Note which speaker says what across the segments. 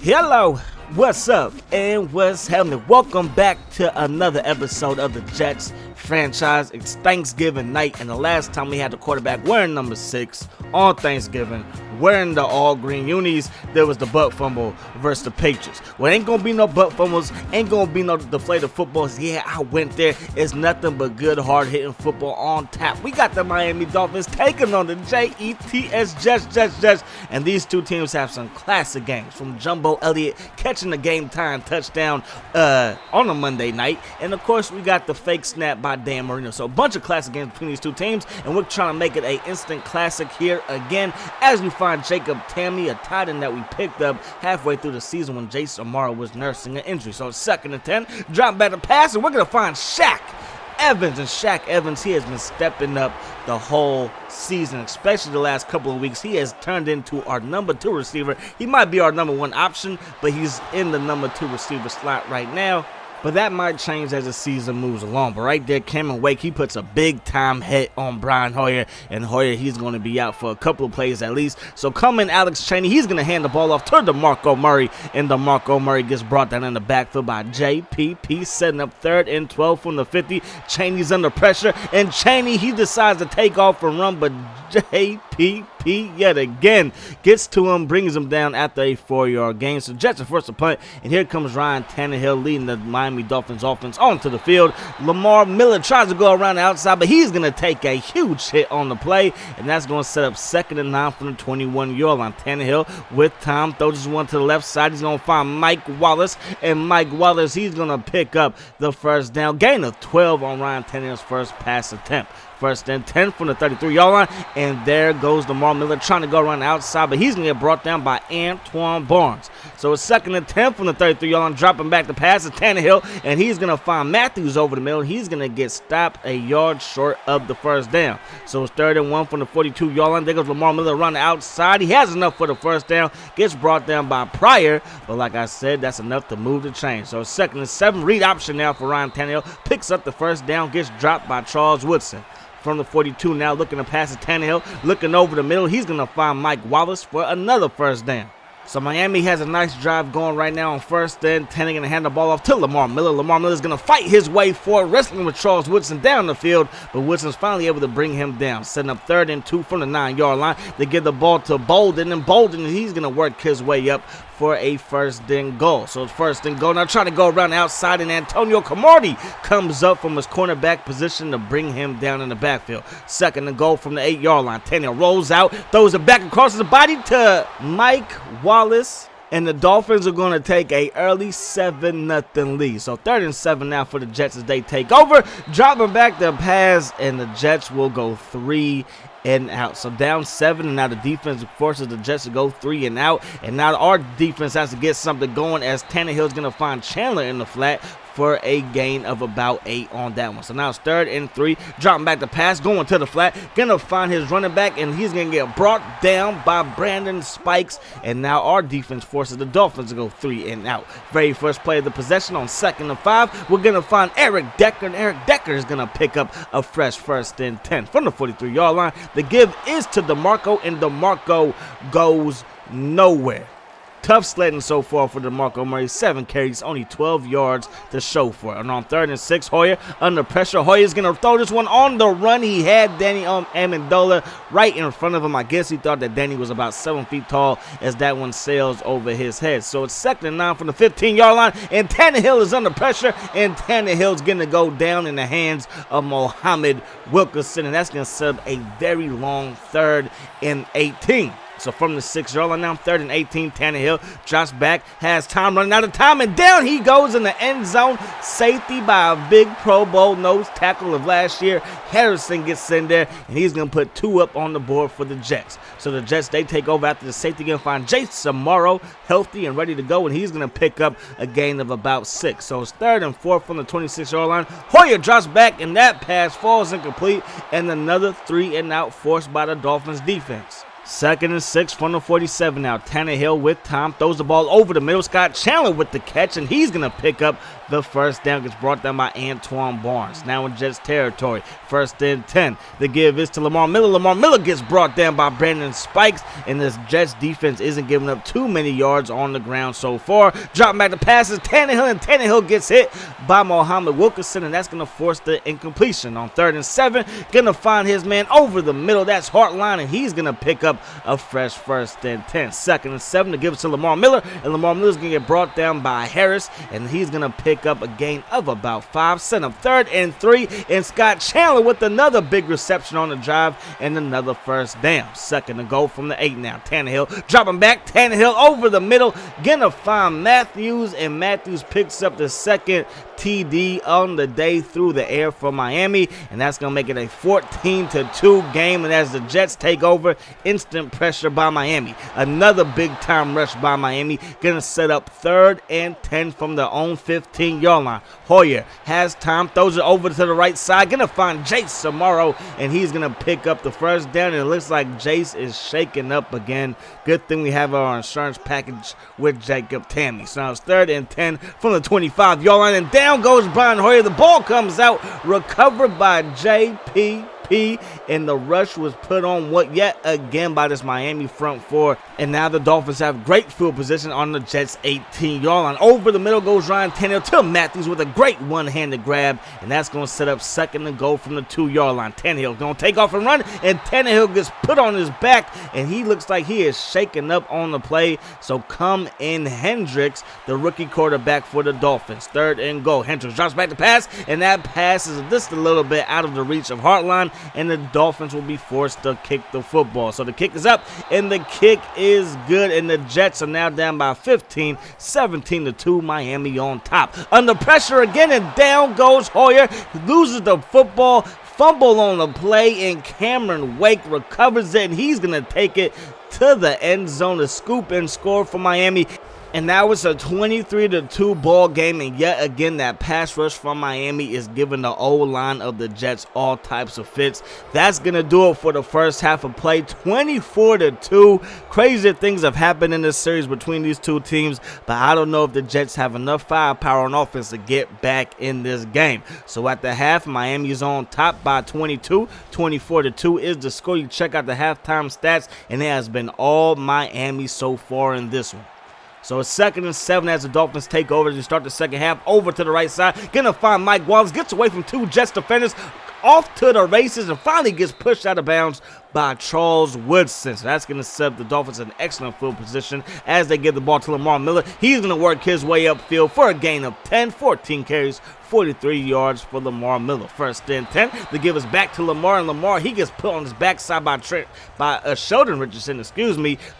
Speaker 1: Hello, what's up, and what's happening? Welcome back to another episode of the Jets franchise. It's Thanksgiving night, and the last time we had the quarterback wearing number 6 on Thanksgiving, wearing the all-green unis, there was the butt fumble versus the Patriots. Well, ain't gonna be no butt fumbles, ain't gonna be no deflated footballs. Yeah, I went there. It's nothing but good, hard-hitting football on tap. We got the Miami Dolphins taking on the Jets, and these two teams have some classic games, from Jumbo Elliott catching the game-time touchdown on a Monday night, and of course, we got the fake snap by Dan Marino. So a bunch of classic games between these two teams, and we're trying to make it an instant classic here again as we find Jacob Tamme, a tight end that we picked up halfway through the season when Jason Amaro was nursing an injury. So it's 2nd and 10, drop back to pass, and we're going to find Shaq Evans. And Shaq Evans, he has been stepping up the whole season, especially the last couple of weeks. He has turned into our number 2 receiver. He might be our number 1 option, but he's in the number 2 receiver slot right now. But that might change as the season moves along. But right there, Cameron Wake, he puts a big-time hit on Brian Hoyer. And Hoyer, he's going to be out for a couple of plays at least. So coming Alex Cheney, he's going to hand the ball off to DeMarco Murray. And DeMarco Murray gets brought down in the backfield by JPP, setting up 3rd and 12 from the 50. Cheney's under pressure. And Cheney, he decides to take off and run. But JPP yet again gets to him, brings him down after a 4-yard gain. So Jets are forced to punt. And here comes Ryan Tannehill leading the Miami Dolphins offense onto the field. Lamar Miller tries to go around the outside, but he's going to take a huge hit on the play, and that's going to set up 2nd and 9 from the 21-yard line. Tannehill with time throws this one to the left side. He's going to find Mike Wallace, and Mike Wallace, he's going to pick up the first down. Gain of 12 on Ryan Tannehill's first pass attempt. 1st and 10 from the 33-yard line, and there goes Lamar Miller trying to go around the outside, but he's going to get brought down by Antoine Barnes. So it's 2nd and 10 from the 33-yard line, dropping back the pass to Tannehill, and he's going to find Matthews over the middle. He's going to get stopped a yard short of the first down. So it's 3rd and 1 from the 42-yard line. There goes Lamar Miller around the outside. He has enough for the first down, gets brought down by Pryor, but like I said, that's enough to move the chain. So it's 2nd and 7, read option now for Ryan Tannehill, picks up the first down, gets dropped by Charles Woodson. From the 42 now, looking to pass to Tannehill, looking over the middle. He's going to find Mike Wallace for another first down. So Miami has a nice drive going right now on 1st and 10. They're going to hand the ball off to Lamar Miller. Lamar Miller's going to fight his way forward, wrestling with Charles Woodson down the field, but Woodson's finally able to bring him down, setting up 3rd and 2 from the 9-yard line. They give the ball to Bolden, and Bolden, he's going to work his way up for a 1st and goal. So it's 1st and goal. Now trying to go around the outside, and Antonio Cromartie comes up from his cornerback position to bring him down in the backfield. 2nd and goal from the 8-yard line. Tannehill rolls out, throws it back across his body to Mike Wallace, and the Dolphins are going to take a early 7-0 lead. So 3rd and 7 now for the Jets as they take over, dropping back the pass, and the Jets will go 3 and out. So down 7, and now the defense forces the Jets to go 3 and out. And now our defense has to get something going as Tannehill's going to find Chandler in the flat for a gain of about 8 on that one. So now it's 3rd and 3, dropping back the pass, going to the flat, gonna find his running back, and he's gonna get brought down by Brandon Spikes, and now our defense forces the Dolphins to go 3 and out. Very first play of the possession on 2nd and 5, we're gonna find Eric Decker, and Eric Decker is gonna pick up a fresh 1st and 10 from the 43-yard line. The give is to DeMarco, and DeMarco goes nowhere. Tough sledding so far for DeMarco Murray. 7 carries, only 12 yards to show for it. And on 3rd and 6, Hoyer under pressure. Hoyer's going to throw this one on the run. He had Danny Amendola right in front of him. I guess he thought that Danny was about 7 feet tall as that one sails over his head. So it's 2nd and 9 from the 15-yard line. And Tannehill is under pressure. And Tannehill's going to go down in the hands of Mohamed Wilkerson. And that's going to set up a very long 3rd and 18. So from the 6-yard line now, 3rd and 18, Tannehill drops back, has time running out of time, and down he goes in the end zone. Safety by a big Pro Bowl nose tackle of last year. Harrison gets in there, and he's going to put 2 up on the board for the Jets. So the Jets, they take over after the safety, going to find Jason Amaro healthy and ready to go, and he's going to pick up a gain of about 6. So it's 3rd and 4 from the 26-yard line. Hoyer drops back, and that pass falls incomplete, and another 3 and out forced by the Dolphins defense. 2nd and 6 from the 47 now. Tannehill with time, throws the ball over the middle. Scott Chandler with the catch, and he's going to pick up the first down. Gets brought down by Antoine Barnes. Now in Jets territory. 1st and 10. The give is to Lamar Miller. Lamar Miller gets brought down by Brandon Spikes, and this Jets defense isn't giving up too many yards on the ground so far. Drop back the passes. Tannehill, and Tannehill gets hit by Muhammad Wilkerson, and that's going to force the incompletion. On 3rd and 7, going to find his man over the middle. That's Hartline, and he's going to pick up a fresh 1st and 10. 2nd and 7 to give it to Lamar Miller, and Lamar Miller's going to get brought down by Harris, and he's going to pick up a gain of about 5. Set up 3rd and 3, and Scott Chandler with another big reception on the drive and another first down. 2nd to go from the 8 now. Tannehill dropping back. Tannehill over the middle, going to find Matthews, and Matthews picks up the 2nd TD on the day through the air for Miami, and that's going to make it a 14-2 game. And as the Jets take over, instant pressure by Miami. Another big-time rush by Miami. Going to set up 3rd and 10 from their own 15-yard line. Hoyer has time, throws it over to the right side. Going to find Jace Samaro, and he's going to pick up the first down. And it looks like Jace is shaking up again. Good thing we have our insurance package with Jacob Tammy. So now it's 3rd and 10 from the 25-yard line, and down goes Brian Hoyer. The ball comes out, recovered by JPP, and the rush was put on yet again by this Miami front four. And now the Dolphins have great field position on the Jets' 18-yard line. Over the middle goes Ryan Tannehill to Matthews with a great one-handed grab, and that's going to set up 2nd and goal from the 2-yard line. Tannehill going to take off and run, and Tannehill gets put on his back, and he looks like he is shaken up on the play. So come in Hendricks, the rookie quarterback for the Dolphins. 3rd and goal. Hendricks drops back the pass, and that pass is just a little bit out of the reach of Hartline, and the Dolphins will be forced to kick the football. So the kick is up, and the kick is good, and the Jets are now down by 15, 17-2, Miami on top. Under pressure again, and down goes Hoyer, loses the football, fumble on the play, and Cameron Wake recovers it, and he's going to take it to the end zone to scoop and score for Miami. And now it's a 23-2 ball game, and yet again that pass rush from Miami is giving the O-line of the Jets all types of fits. That's going to do it for the first half of play, 24-2. Crazy things have happened in this series between these two teams, but I don't know if the Jets have enough firepower on offense to get back in this game. So at the half, Miami is on top by 22. 24-2 is the score. You check out the halftime stats, and it has been all Miami so far in this one. So it's 2nd and 7 as the Dolphins take over to start the second half. Over to the right side. Gonna find Mike Wallace. Gets away from 2 Jets defenders. Off to the races and finally gets pushed out of bounds by Charles Woodson. So that's going to set up the Dolphins in an field position as they give the ball to Lamar Miller. He's going to work his way upfield for a gain of 10, 14 carries, 43 yards for Lamar Miller. 1st and 10. They give us back to Lamar, and Lamar, he gets put on his backside by Sheldon Richardson,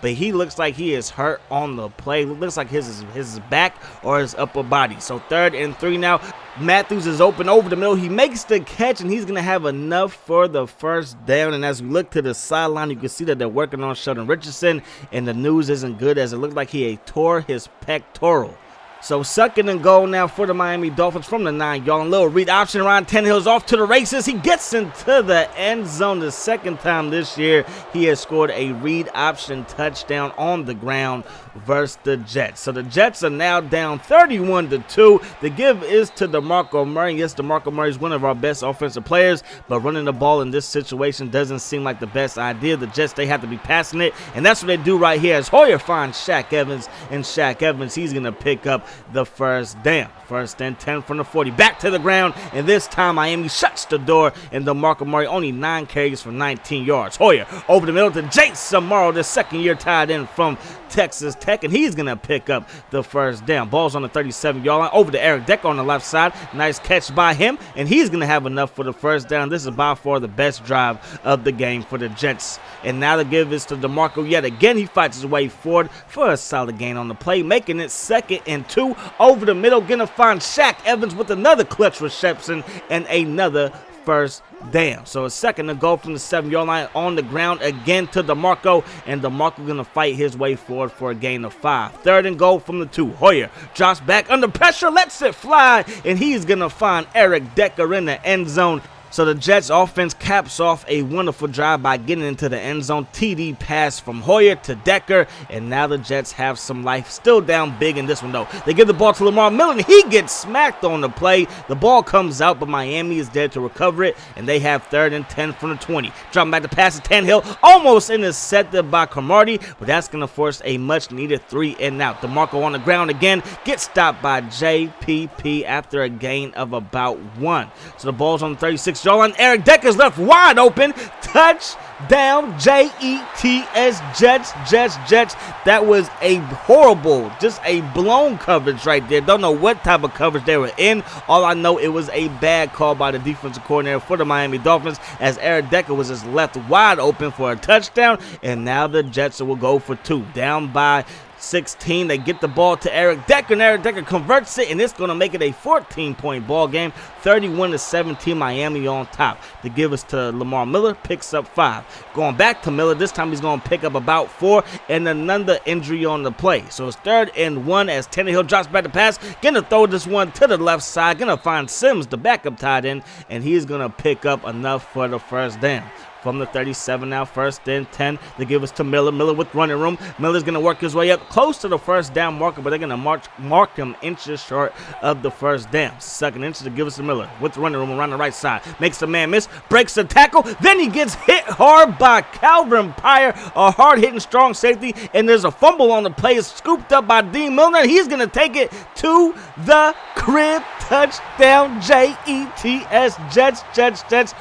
Speaker 1: but he looks like he is hurt on the play. Looks like his back or his upper body. So 3rd and 3 now. Matthews is open over the middle. He makes the catch, and he's going to have enough for the first down. And as we look to the sideline, you can see that they're working on Sheldon Richardson, and the news isn't good as it looked like he tore his pectoral. So 2nd and goal now for the Miami Dolphins from the 9-yard line. Little read option. Ryan Tannehill's off to the races. He gets into the end zone the second time this year. He has scored a read option touchdown on the ground versus the Jets. So the Jets are now down 31-2. The give is to DeMarco Murray. Yes, DeMarco Murray is one of our best offensive players, but running the ball in this situation doesn't seem like the best idea. The Jets, they have to be passing it, and that's what they do right here as Hoyer finds Shaq Evans, and Shaq Evans, he's going to pick up the first down. 1st and 10 from the 40. Back to the ground, and this time Miami shuts the door, and DeMarco Murray only 9 carries for 19 yards. Hoyer over the middle to Jace Samaro, the second-year tight end from Texas Tech, and he's going to pick up the first down. Ball's on the 37-yard line. Over to Eric Decker on the left side. Nice catch by him, and he's going to have enough for the first down. This is by far the best drive of the game for the Jets. And now the give is to DeMarco yet again. He fights his way forward for a solid gain on the play, making it 2nd and 2. Over the middle, going to find Shaq Evans with another clutch reception and another first down. So a 2nd and goal from the 7-yard line on the ground again to DeMarco, and DeMarco going to fight his way forward for a gain of 5. 3rd and goal from the 2. Hoyer drops back under pressure, lets it fly, and he's going to find Eric Decker in the end zone. So the Jets offense caps off a wonderful drive by getting into the end zone. TD pass from Hoyer to Decker, and now the Jets have some life. Still down big in this one, though. They give the ball to Lamar Miller, and he gets smacked on the play. The ball comes out, but Miami is there to recover it, and they have 3rd and 10 from the 20. Dropping back to pass to Tannehill, almost intercepted by Cromartie, but that's going to force a much-needed 3 and out. DeMarco on the ground again, gets stopped by JPP after a gain of about 1. So the ball's on the 36. Line. Eric Decker's left wide open. Touchdown, Jets, Jets. That was a horrible, just a blown coverage right there. Don't know what type of coverage they were in. All I know, it was a bad call by the defensive coordinator for the Miami Dolphins, as Eric Decker was just left wide open for a touchdown. And now the Jets will go for 2. Down by 16. They get the ball to Eric Decker, and Eric Decker converts it, and it's going to make it a 14-point ball game. 31-17, Miami on top. To give us to Lamar Miller, picks up 5. Going back to Miller, this time he's going to pick up about 4, and another injury on the play. So it's 3rd and 1 as Tannehill drops back the pass. Going to throw this one to the left side. Going to find Sims, the backup tight end, and he's going to pick up enough for the first down. From the 37 now, 1st and 10. They give us to Miller. Miller with running room. Miller's going to work his way up close to the first down marker, but they're going to mark him inches short of the first down. 2nd inches to give us to Miller with running room around the right side. Makes the man miss. Breaks the tackle. Then he gets hit hard by Calvin Pryor, a hard-hitting strong safety, and there's a fumble on the play. It's scooped up by Dean Milner. He's going to take it to the crib. Touchdown, Jets, Jets.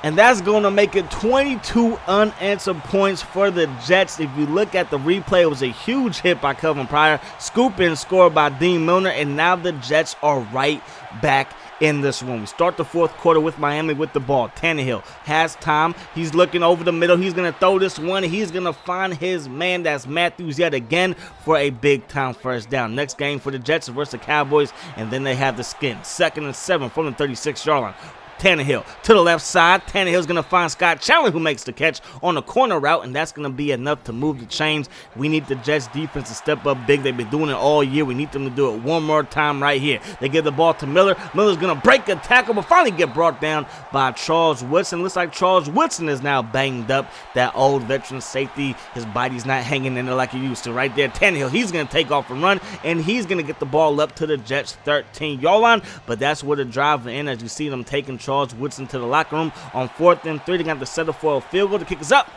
Speaker 1: And that's going to make it 22 unanswered points for the Jets. If you look at the replay, it was a huge hit by Calvin Pryor. Scoop and score by Dean Milner. And now the Jets are right back in this one. We start the 4th quarter with Miami with the ball. Tannehill has time. He's looking over the middle. He's going to throw this one. He's going to find his man. That's Matthews yet again for a big-time first down. Next game for the Jets versus the Cowboys. And then they have the skin. 2nd and 7 from the 36-yard line. Tannehill to the left side. Tannehill's going to find Scott Chandler, who makes the catch on the corner route, and that's going to be enough to move the chains. We need the Jets defense to step up big. They've been doing it all year. We need them to do it one more time right here. They give the ball to Miller. Miller's going to break a tackle, but finally get brought down by Charles Woodson. Looks like Charles Woodson is now banged up. That old veteran safety, his body's not hanging in there like he used to. Right there, Tannehill, he's going to take off and run, and he's going to get the ball up to the Jets' 13-yard line, but that's where the drive will end, as you see them taking Charles Woodson to the locker room on 4th and 3. They got to settle for a field goal. The kick is up,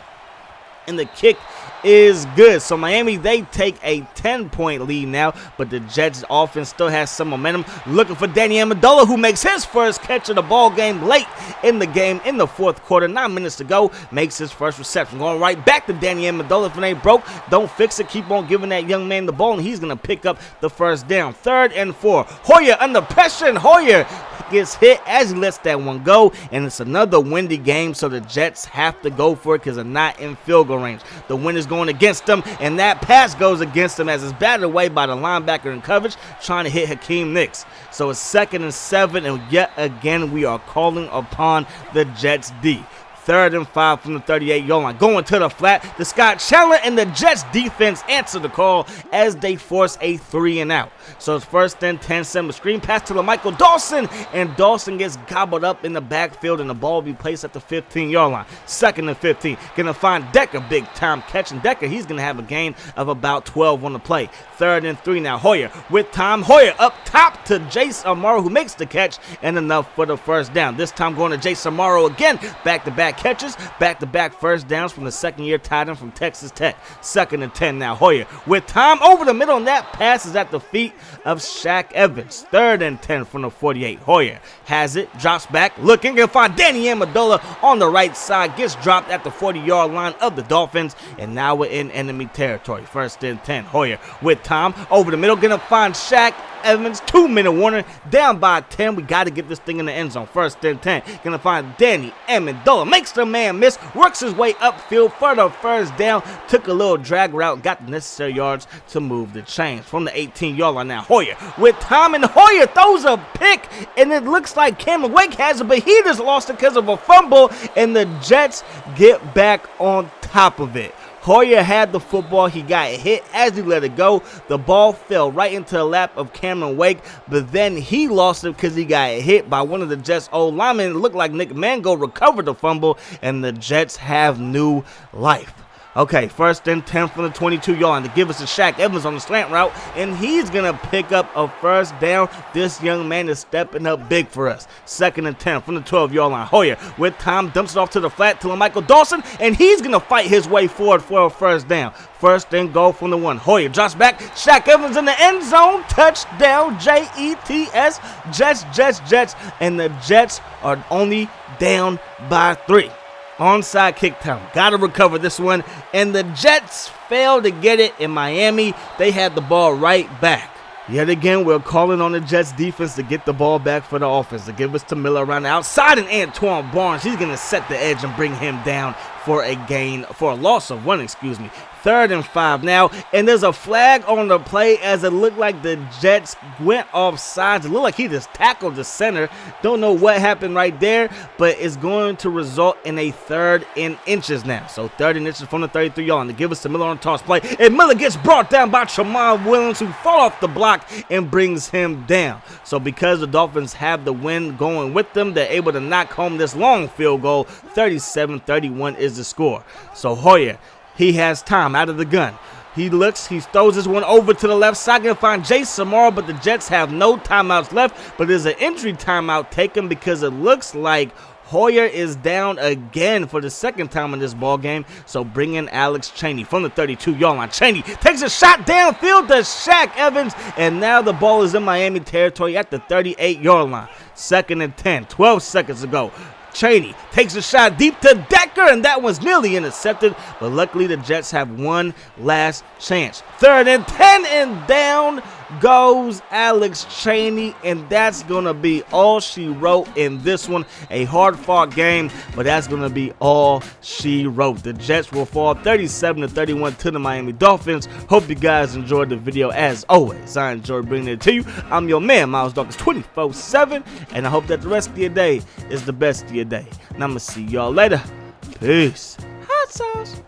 Speaker 1: and the kick is good. So Miami, they take a 10-point lead now, but the Jets offense still has some momentum. Looking for Danny Amendola, who makes his first catch of the ball game late in the game in the 4th quarter. 9 minutes to go, makes his first reception. Going right back to Danny Amendola. If it ain't broke, don't fix it. Keep on giving that young man the ball, and he's going to pick up the first down. 3rd and 4. Hoyer under pressure, and Hoyer gets hit as he lets that one go, and it's another windy game, so the Jets have to go for it because they're not in field goal range. The wind is going against them, and that pass goes against them as it's batted away by the linebacker in coverage trying to hit Hakeem Nicks. So it's 2nd and 7, and yet again we are calling upon the Jets D. 3rd and 5 from the 38-yard line. Going to the flat. The Scott Chandler and the Jets defense answer the call as they force a 3 and out. So it's 1st and 10. Send a screen pass to Michael Dawson, and Dawson gets gobbled up in the backfield, and the ball will be placed at the 15-yard line. 2nd and 15. Going to find Decker, big time catch, and Decker, he's going to have a gain of about 12 on the play. 3rd and 3 now. Hoyer with time. Hoyer up top to Jace Amaro, who makes the catch, and enough for the first down. This time going to Jace Amaro again. Back-to-back catches, back-to-back first downs from the second-year tight end from Texas Tech. 2nd and 10 now. Hoyer with time over the middle, and that pass is at the feet of Shaq Evans. 3rd and 10 from the 48. Hoyer has it, drops back, looking, and find Danny Amendola on the right side. Gets dropped at the 40-yard line of the Dolphins, and now we're in enemy territory. 1st and 10. Hoyer with time over the middle, gonna find Shaq Evans. 2-minute warning, down by 10. We got to get this thing in the end zone. 1st and 10. Gonna find Danny Amendola. Makes the man miss. Works his way upfield for the first down. Took a little drag route. Got the necessary yards to move the chains. From the 18-yard line now. Hoyer with time, and Hoyer throws a pick, and it looks like Cameron Wake has it, but he just lost it because of a fumble, and the Jets get back on top of it. Hoyer had the football. He got hit as he let it go. The ball fell right into the lap of Cameron Wake, but then he lost it because he got hit by one of the Jets' old linemen. It looked like Nick Mango recovered the fumble, and the Jets have new life. Okay, 1st and 10 from the 22-yard line to give us a Shaq Evans on the slant route, and he's going to pick up a 1st down. This young man is stepping up big for us. 2nd and 10 from the 12-yard line. Hoyer with time dumps it off to the flat to Michael Dawson, and he's going to fight his way forward for a 1st down. 1st and goal from the 1. Hoyer drops back. Shaq Evans in the end zone. Touchdown, Jets, Jets, and the Jets are only down by 3. Onside kick time. Got to recover this one. And the Jets failed to get it in Miami. They had the ball right back. Yet again, we're calling on the Jets defense to get the ball back for the offense. To give us to Miller around the outside, and Antoine Barnes, he's going to set the edge and bring him down for a loss of 1, 3rd and 5 now, and there's a flag on the play as it looked like the Jets went off sides. It looked like he just tackled the center. Don't know what happened right there, but it's going to result in a 3rd and inches now. So 3rd and inches from the 33-yard line to give us to Miller on the toss play, and Miller gets brought down by Tramon Williams, who fall off the block and brings him down. So because the Dolphins have the win going with them, they're able to knock home this long field goal. 37-31 is the score. So Hoyer, he has time out of the gun. He looks, he throws this one over to the left side and find Jason Morrow, but the Jets have no timeouts left. But there's an injury timeout taken because it looks like Hoyer is down again for the 2nd time in this ball game. So bring in Alex Chaney from the 32-yard line. Chaney takes a shot downfield to Shaq Evans, and now the ball is in Miami territory at the 38-yard line. 2nd and 10, 12 seconds ago. Chaney takes a shot deep to Decker, and that one's nearly intercepted, but luckily the Jets have one last chance. 3rd and 10, and down goes Alex Chaney, and that's going to be all she wrote in this one. A hard-fought game, but that's going to be all she wrote. The Jets will fall 37-31 to the Miami Dolphins. Hope you guys enjoyed the video. As always, I enjoyed bringing it to you. I'm your man, Miles Dawkins 24/7, and I hope that the rest of your day is the best of your day. And I'm going to see y'all later. Peace. Hot sauce.